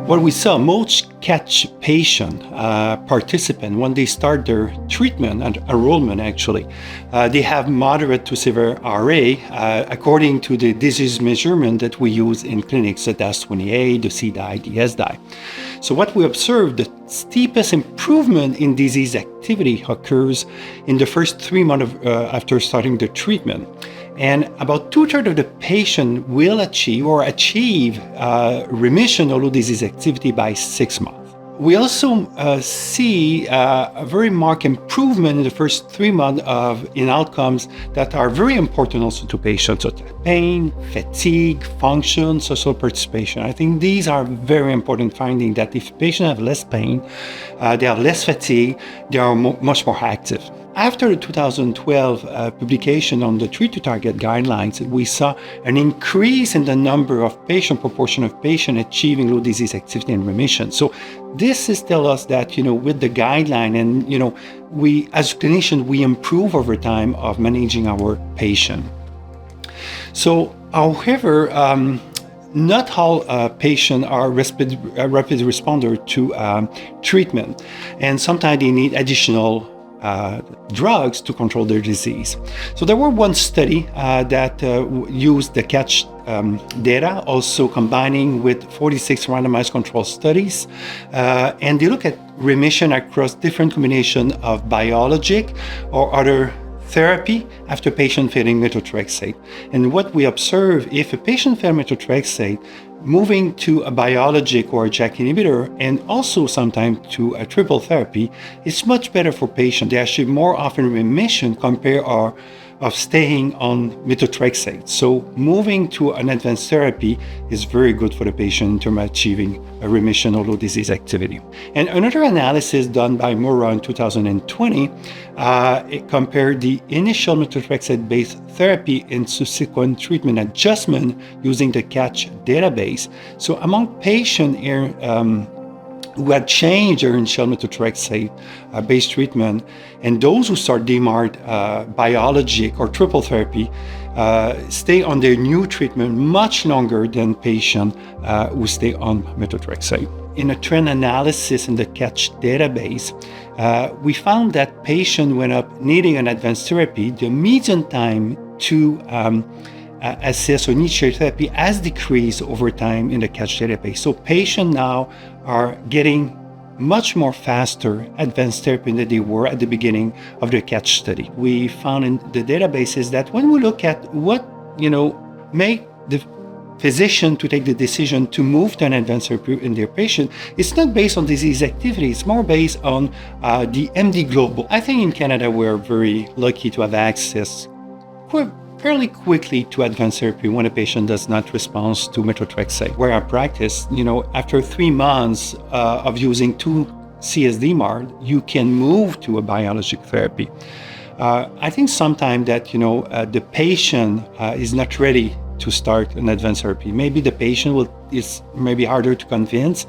What we saw, most catch patient participant, when they start their treatment and enrollment actually, they have moderate to severe RA according to the disease measurement that we use in clinics, the DAS28, the CDAI, the SDAI. So what we observed, the steepest improvement in disease activity occurs in the first 3 months after starting the treatment. And about 2/3 of the patient will achieve remission or low disease activity by 6 months. We also see a very marked improvement in the first 3 months in outcomes that are very important also to patients, such as pain, fatigue, function, social participation. I think these are very important findings that if patients have less pain, they have less fatigue, they are much more active. After the 2012 publication on the Treat to Target guidelines, we saw an increase in the number of proportion of patients achieving low disease activity and remission. So this is tell us that, with the guideline and, we as clinicians, we improve over time of managing our patient. So, however, not all patients are rapid responder to treatment, and sometimes they need additional drugs to control their disease. So there were one study that used the catch data, also combining with 46 randomized control studies, and they look at remission across different combinations of biologic or other therapy after patient failing methotrexate. And what we observe, if a patient failed methotrexate, moving to a biologic or a JAK inhibitor, and also sometimes to a triple therapy, is much better for patients. They actually more often remission compared of staying on methotrexate. So moving to an advanced therapy is very good for the patient in terms of achieving a remission or low disease activity. And another analysis done by Mura in 2020 it compared the initial methotrexate-based therapy and subsequent treatment adjustment using the CATCH database. So among patients here who had changed their initial methotrexate-based treatment, and those who start DMARD biologic or triple therapy stay on their new treatment much longer than patients who stay on methotrexate. In a trend analysis in the CATCH database, we found that patients went up needing an advanced therapy. The median time to assess or initiate therapy has decreased over time in the CATCH database. So patients now are getting much more faster advanced therapy than they were at the beginning of the CATCH study. We found in the databases that when we look at what, make the physician to take the decision to move to an advanced therapy in their patient, it's not based on disease activity, it's more based on the MD Global. I think in Canada we're very lucky to have access fairly quickly to advanced therapy when a patient does not respond to methotrexate. Where I practice, after 3 months of using 2 CSD-MARD, you can move to a biologic therapy. I think sometimes that, the patient is not ready to start an advanced therapy. Maybe the patient is maybe harder to convince.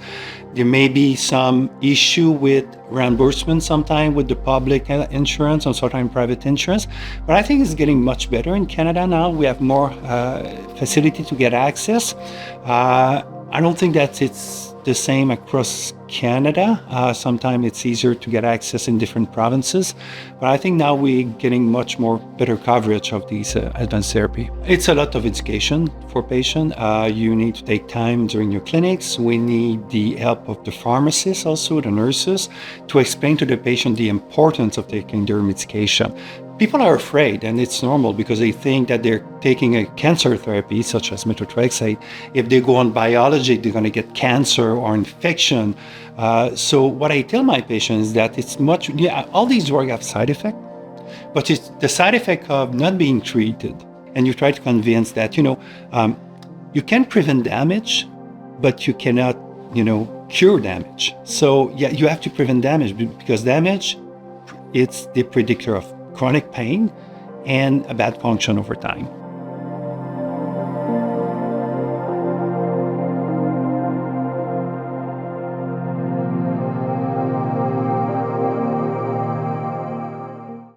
There may be some issue with reimbursement sometime with the public insurance and sometimes private insurance. But I think it's getting much better in Canada now. We have more facility to get access. I don't think that it's the same across Canada. Sometimes it's easier to get access in different provinces, but I think now we're getting much more better coverage of these advanced therapy. It's a lot of education for patients. You need to take time during your clinics. We need the help of the pharmacists, also the nurses, to explain to the patient the importance of taking their medication. People are afraid, and it's normal because they think that they're taking a cancer therapy, such as methotrexate. If they go on biologic, they're going to get cancer or infection. So what I tell my patients is that it's all these drugs have side effects, but it's the side effect of not being treated. And you try to convince that, you can prevent damage, but you cannot, cure damage. So you have to prevent damage because damage, it's the predictor of chronic pain and a bad function over time.